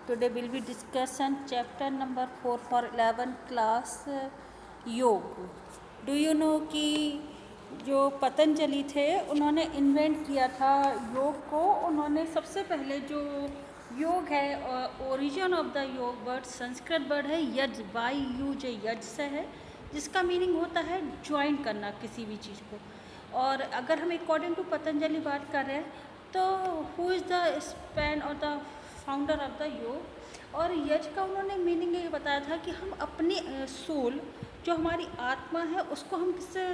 Today we'll be discussing chapter number 4 for 11th class योग. Do you know कि जो पतंजलि थे उन्होंने इन्वेंट किया था योग को. उन्होंने सबसे पहले जो योग है, ओरिजिन ऑफ द योग वर्ड संस्कृत वर्ड है यज, वाई यूज यज से है, जिसका मीनिंग होता है ज्वाइन करना किसी भी चीज़ को. और अगर हम अकॉर्डिंग टू पतंजलि बात कर रहे हैं तो हु इज़ द स्पैन और द फाउंडर ऑफ द योग. और यज का उन्होंने मीनिंग ये बताया था कि हम अपनी सोल, जो हमारी आत्मा है, उसको हम किससे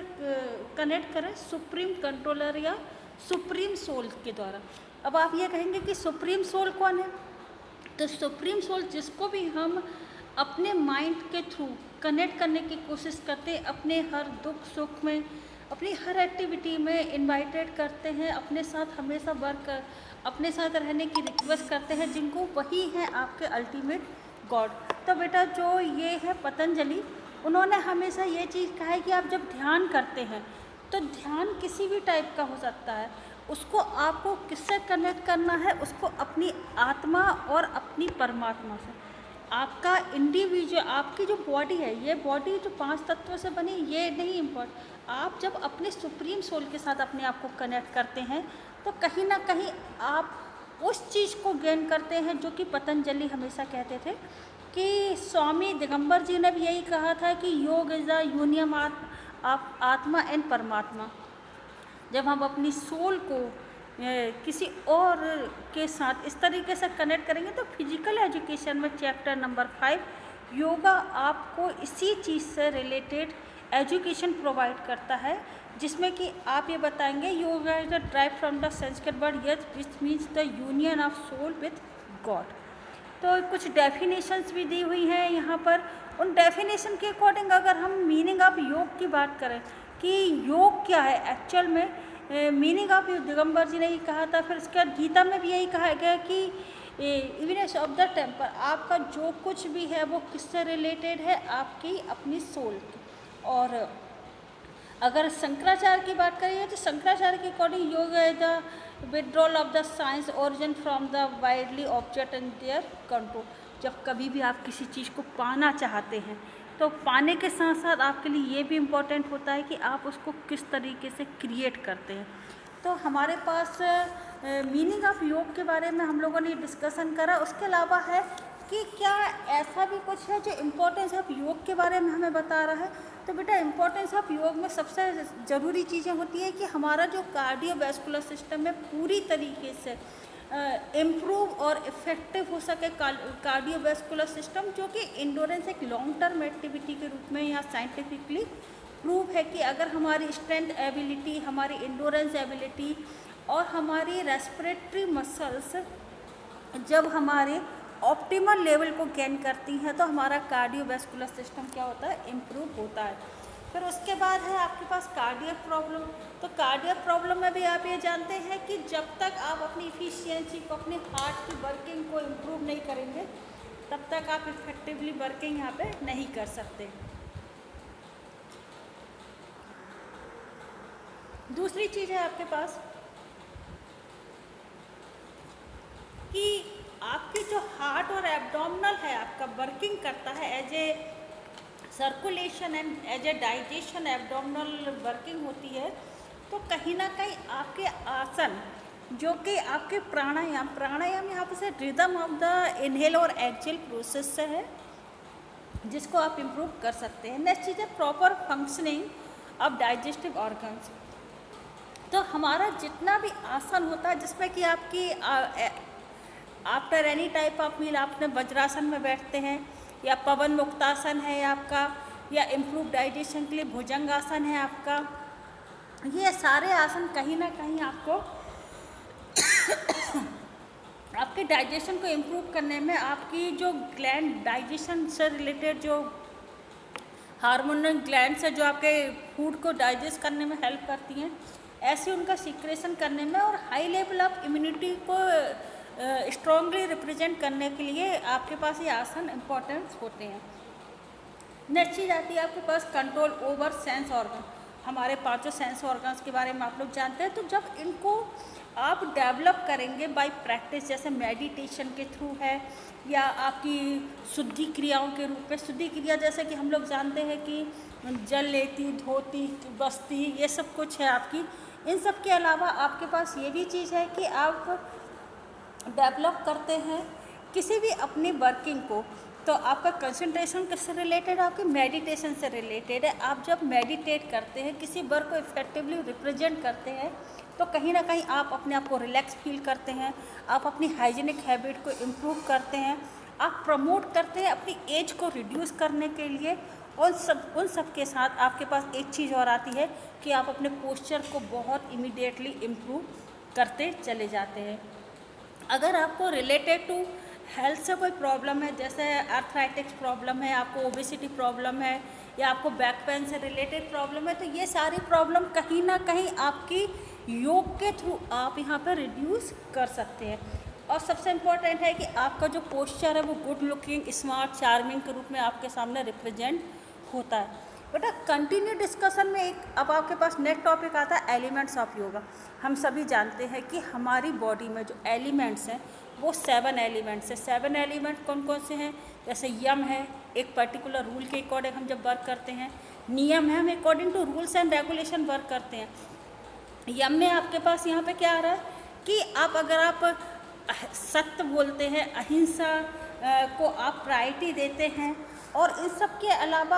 कनेक्ट करें, सुप्रीम कंट्रोलर या सुप्रीम सोल के द्वारा. अब आप ये कहेंगे कि सुप्रीम सोल कौन है, तो सुप्रीम सोल जिसको भी हम अपने माइंड के थ्रू कनेक्ट करने की कोशिश करते हैं, अपने हर दुख सुख में, अपनी हर एक्टिविटी में इनवाइटेड करते हैं, अपने साथ हमेशा वर्क, अपने साथ रहने की रिक्वेस्ट करते हैं, जिनको वही है आपके अल्टीमेट गॉड. तो बेटा जो ये है पतंजलि, उन्होंने हमेशा ये चीज़ कहा है कि आप जब ध्यान करते हैं तो ध्यान किसी भी टाइप का हो सकता है, उसको आपको किससे कनेक्ट करना है, उसको अपनी आत्मा और अपनी परमात्मा से. आपका इंडिविजुअल, आपकी जो बॉडी है, ये बॉडी जो 5 तत्वों से बनी, ये नहीं इम्पोर्टेंट. आप जब अपने सुप्रीम सोल के साथ अपने आप को कनेक्ट करते हैं तो कहीं ना कहीं आप उस चीज़ को गेन करते हैं जो कि पतंजलि हमेशा कहते थे. कि स्वामी दिगंबर जी ने भी यही कहा था कि योग इज़ द यूनियन ऑफ आत्मा एंड परमात्मा. जब हम अपनी सोल को किसी और के साथ इस तरीके से कनेक्ट करेंगे तो फिजिकल एजुकेशन में चैप्टर नंबर 5 योगा आपको इसी चीज़ से रिलेटेड एजुकेशन प्रोवाइड करता है, जिसमें कि आप ये बताएंगे yoga is the drive from the Sanskrit word yuj which means the union of soul with God. तो कुछ डेफिनेशंस भी दी हुई हैं यहाँ पर. उन डेफिनेशन के अकॉर्डिंग अगर हम मीनिंग ऑफ योग की बात करें कि योग क्या है एक्चुअल में, मीनिंग ऑफ दिगंबर जी ने ही कहा था. फिर उसके बाद गीता में भी यही कहा गया कि इविनेस ऑफ द टेम्पर, आपका जो कुछ भी है वो किससे रिलेटेड है, आपकी अपनी सोल की. और अगर शंकराचार्य की बात करें तो शंकराचार्य के अकॉर्डिंग योग है the withdrawal of the science origin from the widely object and their control. जब कभी भी आप किसी चीज़ को पाना चाहते हैं तो पाने के साथ साथ आपके लिए ये भी इम्पोर्टेंट होता है कि आप उसको किस तरीके से क्रिएट करते हैं. तो हमारे पास मीनिंग ऑफ योग के बारे में हम लोगों ने डिस्कशन करा. उसके अलावा है कि क्या ऐसा भी कुछ है जो इम्पोर्टेंस ऑफ योग के बारे में हमें बता रहा है. तो बेटा इम्पोर्टेंस ऑफ योग में सबसे ज़रूरी चीज़ें होती है कि हमारा जो कार्डियोवैस्कुलर सिस्टम है पूरी तरीके से इम्प्रूव और इफ़ेक्टिव हो सके. कार्डियोवैस्कुलर सिस्टम जो कि इंडोरेंस एक लॉन्ग टर्म एक्टिविटी के रूप में यहाँ साइंटिफिकली प्रूव है कि अगर हमारी स्ट्रेंथ एबिलिटी, हमारी इंडोरेंस एबिलिटी और हमारी रेस्पिरेटरी मसल्स जब हमारे ऑप्टिमल लेवल को गेन करती हैं तो हमारा कार्डियोवैस्कुलर सिस्टम क्या होता है, इम्प्रूव होता है. फिर उसके बाद है आपके पास कार्डियक प्रॉब्लम. तो कार्डियक प्रॉब्लम में भी आप ये जानते हैं कि जब तक आप अपनी इफिशियंसी को, अपने हार्ट की वर्किंग को इम्प्रूव नहीं करेंगे तब तक आप इफेक्टिवली वर्किंग यहाँ पे नहीं कर सकते. दूसरी चीज़ है आपके पास कि आपकी जो हार्ट और एब्डोमिनल है आपका वर्किंग करता है as a circulation and as a digestion, abdominal working होती है. तो कहीं ना कहीं आपके आसन जो कि आपके प्राणायाम यहाँ पे रिदम ऑफ द इनहेल और एक्सहेल प्रोसेस से है, जिसको आप इम्प्रूव कर सकते हैं. नेक्स्ट चीज़ है proper functioning of digestive organs. तो हमारा जितना भी आसन होता है जिसमें कि आपकी after any type of meal आपने वज्रासन में बैठते हैं, या पवन मुक्तासन है आपका, या इम्प्रूव डाइजेशन के लिए भुजंगासन है आपका. ये सारे आसन कहीं ना कहीं आपको आपके डाइजेशन को इम्प्रूव करने में, आपकी जो ग्लैंड डाइजेशन से रिलेटेड जो हार्मोनल ग्लैंड्स है जो आपके फूड को डाइजेस्ट करने में हेल्प करती हैं, ऐसे उनका सीक्रेशन करने में और हाई लेवल ऑफ इम्यूनिटी को स्ट्रॉन्गली रिप्रेजेंट करने के लिए आपके पास ये आसन इम्पोर्टेंस होते हैं. नेक्स्ट चीज़ आती है आपके पास कंट्रोल ओवर सेंस ऑर्गन. हमारे 5 सेंस ऑर्गन्स के बारे में आप लोग जानते हैं. तो जब इनको आप डेवलप करेंगे बाय प्रैक्टिस, जैसे मेडिटेशन के थ्रू है या आपकी शुद्धि क्रियाओं के रूप में। शुद्धि क्रिया जैसे कि हम लोग जानते हैं कि जल लेती, धोती, बसती, ये सब कुछ है आपकी। इन सब के अलावा आपके पास ये भी चीज़ है कि आप डेवलप करते हैं किसी भी अपनी वर्किंग को, तो आपका कंसंट्रेशन किससे रिलेटेड है? आपके मेडिटेशन से रिलेटेड है। आप जब मेडिटेट करते हैं, किसी वर्क को इफेक्टिवली रिप्रेजेंट करते हैं, तो कहीं ना कहीं आप अपने आप को रिलैक्स फील करते हैं, आप अपनी हाइजीनिक हैबिट को इम्प्रूव करते हैं, आप प्रमोट करते हैं अपनी एज को रिड्यूस करने के लिए। उन सब के साथ आपके पास एक चीज़ और आती है कि आप अपने पोस्चर को बहुत इमीडिएटली इम्प्रूव करते चले जाते हैं। अगर आपको रिलेटेड टू हेल्थ से कोई प्रॉब्लम है, जैसे आर्थराइटिक्स प्रॉब्लम है, आपको ओबेसिटी प्रॉब्लम है, या आपको बैक पेन से रिलेटेड प्रॉब्लम है, तो ये सारी प्रॉब्लम कहीं ना कहीं आपकी योग के थ्रू आप यहाँ पर रिड्यूस कर सकते हैं। और सबसे इम्पॉर्टेंट है कि आपका जो पोस्चर है वो गुड लुकिंग, स्मार्ट, चार्मिंग के रूप में आपके सामने रिप्रेजेंट होता है। बेटा कंटिन्यू डिस्कशन में एक अब आपके पास नेक्स्ट टॉपिक आता है एलिमेंट्स ऑफ योगा। हम सभी जानते हैं कि हमारी बॉडी में जो एलिमेंट्स हैं वो 7 एलिमेंट्स हैं। 7 एलिमेंट कौन कौन से हैं? जैसे यम है, एक पर्टिकुलर रूल के अकॉर्डिंग हम जब वर्क करते हैं। नियम है, हम according to rules and regulation work करते हैं। यम में आपके पास यहाँ पे क्या आ रहा है कि अगर आप सत्य बोलते हैं, अहिंसा को आप प्रायोरिटी देते हैं, और इन सब के अलावा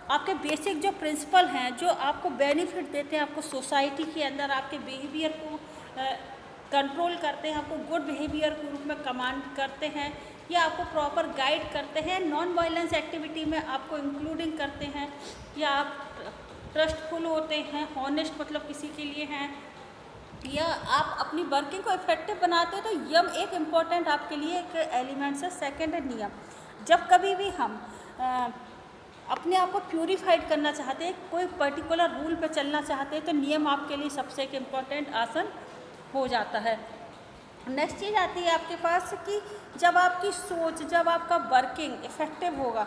आपके बेसिक जो प्रिंसिपल हैं जो आपको बेनिफिट देते हैं, आपको सोसाइटी के अंदर आपके बिहेवियर को कंट्रोल करते हैं, आपको गुड बिहेवियर के रूप में कमांड करते हैं, या आपको प्रॉपर गाइड करते हैं, नॉन वायलेंस एक्टिविटी में आपको इंक्लूडिंग करते हैं, या आप ट्रस्टफुल होते हैं, हॉनेस्ट मतलब किसी के लिए हैं, या आप अपनी वर्किंग को इफेक्टिव बनाते हैं। तो यम एक इम्पॉर्टेंट आपके लिए एक एलिमेंट्स है। सेकेंड है नियम। जब कभी भी हम अपने आप को प्यूरिफाइड करना चाहते हैं, कोई पर्टिकुलर रूल पे चलना चाहते हैं, तो नियम आपके लिए सबसे एक इम्पॉर्टेंट आसन हो जाता है। नेक्स्ट चीज़ आती है आपके पास कि जब आपकी सोच, जब आपका वर्किंग इफेक्टिव होगा,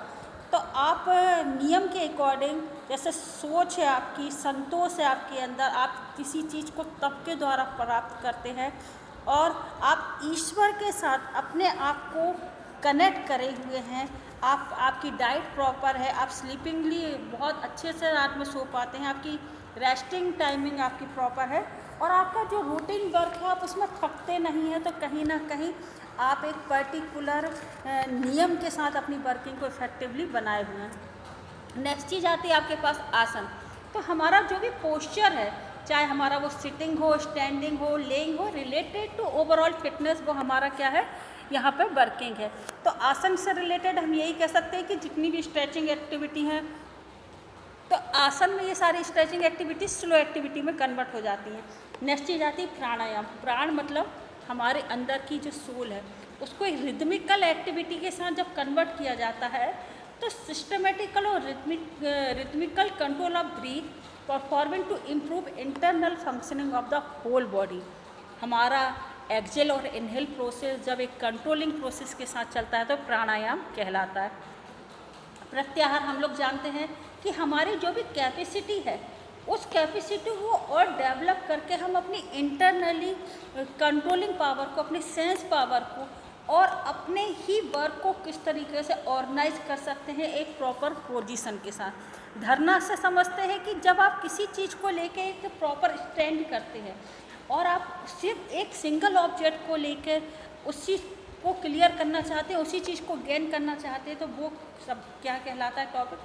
तो आप नियम के अकॉर्डिंग, जैसे सोच है आपकी, संतोष है आपके अंदर, आप किसी चीज़ को तप के द्वारा प्राप्त करते हैं, और आप ईश्वर के साथ अपने आप को कनेक्ट करे हुए हैं। आपकी डाइट प्रॉपर है, आप स्लीपिंगली बहुत अच्छे से रात में सो पाते हैं, आपकी रेस्टिंग टाइमिंग आपकी प्रॉपर है, और आपका जो रूटीन वर्क है आप उसमें थकते नहीं हैं। तो कहीं ना कहीं आप एक पर्टिकुलर नियम के साथ अपनी वर्किंग को इफेक्टिवली बनाए हुए हैं। नेक्स्ट चीज़ आती है आपके पास आसन। तो हमारा जो भी पोस्चर है, चाहे हमारा वो सिटिंग हो, स्टैंडिंग हो, लेइंग हो, रिलेटेड टू ओवरऑल फिटनेस, वो हमारा क्या है, यहाँ पे वर्किंग है। तो आसन से रिलेटेड हम यही कह सकते हैं कि जितनी भी स्ट्रेचिंग एक्टिविटी है, तो आसन में ये सारी स्ट्रेचिंग एक्टिविटी स्लो एक्टिविटी में कन्वर्ट हो जाती हैं। नेक्स्ट चीज़ आती है प्राणायाम। प्राण मतलब हमारे अंदर की जो सोल है, उसको एक रिदमिकल एक्टिविटी के साथ जब कन्वर्ट किया जाता है, तो सिस्टमेटिकल और rhythmical control of breath performing to improve internal functioning of the whole body. हमारा एक्सेल और इनहेल प्रोसेस जब एक कंट्रोलिंग प्रोसेस के साथ चलता है तो प्राणायाम कहलाता है। प्रत्याहार हम लोग जानते हैं कि हमारी जो भी कैपेसिटी है, उस कैपेसिटी को और डेवलप करके हम अपनी इंटरनली कंट्रोलिंग पावर को, अपनी सेंस पावर को, और अपने ही वर्क को किस तरीके से ऑर्गेनाइज कर सकते हैं एक प्रॉपर पोजीशन के साथ। धरना से समझते हैं कि जब आप किसी चीज़ को लेके एक प्रॉपर स्टैंड करते हैं और आप सिर्फ एक सिंगल ऑब्जेक्ट को लेकर उस चीज़ को क्लियर करना चाहते हैं, उसी चीज़ को गेन करना चाहते हैं, तो वो सब क्या कहलाता है टॉपिक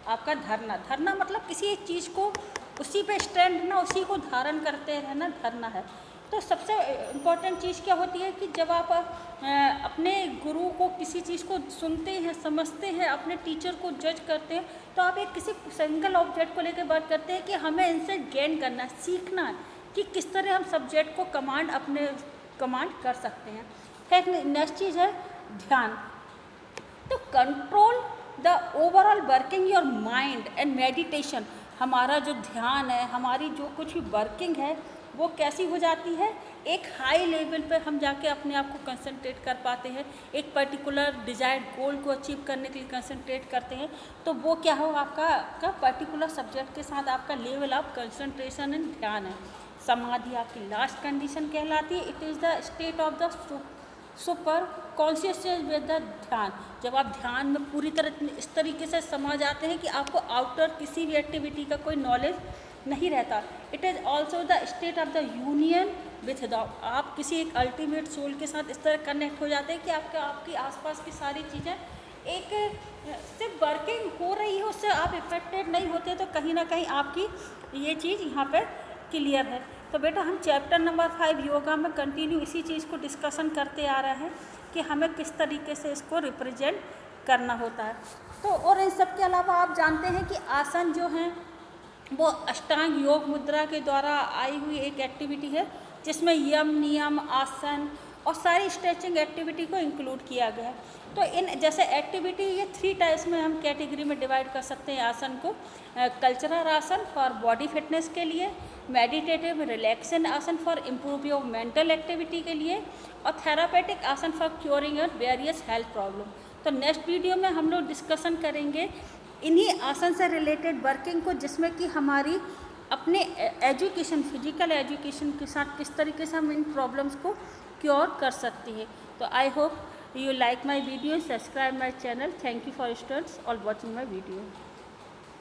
आपका धरना। धरना मतलब किसी एक चीज़ को उसी पे स्टैंड रहना, उसी को धारण करते रहना, धरना है। तो सबसे इम्पोर्टेंट चीज़ क्या होती है कि जब आप अपने गुरु को किसी चीज़ को सुनते हैं, समझते हैं, अपने टीचर को जज करते हैं, तो आप एक किसी सिंगल ऑब्जेक्ट को लेकर बात करते हैं कि हमें इनसे गेन करना है, सीखना है कि किस तरह हम सब्जेक्ट को कमांड कर सकते हैं। फिर नेक्स्ट चीज़ है ध्यान। तो control the overall working your mind and meditation. हमारा जो ध्यान है, हमारी जो कुछ भी वर्किंग है, वो कैसी हो जाती है, एक हाई लेवल पे हम जाके अपने आप को कंसंट्रेट कर पाते हैं, एक पर्टिकुलर डिजायर्ड गोल को अचीव करने के लिए कंसंट्रेट करते हैं। तो वो क्या हो, आपका पर्टिकुलर सब्जेक्ट के साथ आपका लेवल ऑफ कंसंट्रेशन एंड ध्यान है। समाधि आपकी लास्ट कंडीशन कहलाती है। It is the state of the super consciousness with the ध्यान। जब आप ध्यान में पूरी तरह इस तरीके से समा जाते हैं कि आपको आउटर किसी भी एक्टिविटी का कोई नॉलेज नहीं रहता। It is also the state of the union with the, आप किसी एक अल्टीमेट सोल के साथ इस तरह कनेक्ट हो जाते हैं कि आपकी आसपास की सारी चीज़ें एक सिर्फ वर्किंग हो रही है, उससे आप इफेक्टेड नहीं होते। तो कहीं ना कहीं आपकी ये चीज़ यहाँ पर क्लियर है। तो बेटा हम चैप्टर नंबर 5 योगा में कंटिन्यू इसी चीज़ को डिस्कशन करते आ रहे हैं कि हमें किस तरीके से इसको रिप्रेजेंट करना होता है। तो और इन सब के अलावा आप जानते हैं कि आसन जो हैं वो अष्टांग योग मुद्रा के द्वारा आई हुई एक एक्टिविटी है, जिसमें यम नियम आसन और सारी स्ट्रेचिंग एक्टिविटी को इंक्लूड किया गया है। तो इन जैसे एक्टिविटी ये 3 टाइप्स में हम कैटेगरी में डिवाइड कर सकते हैं आसन को। कल्चरल आसन फॉर बॉडी फिटनेस के लिए, मेडिटेटिव रिलैक्सन आसन for improve of mental activity के लिए, और थेरापेटिक आसन for curing your various health problem. तो नेक्स्ट वीडियो में हम लोग डिस्कशन करेंगे इन्हीं आसन से रिलेटेड वर्किंग को, जिसमें कि हमारी अपने एजुकेशन, फिजिकल एजुकेशन के साथ किस तरीके से हम इन प्रॉब्लम्स को क्योर कर सकते हैं। तो I hope you like my video, subscribe my channel. Thank you for students all watching my video.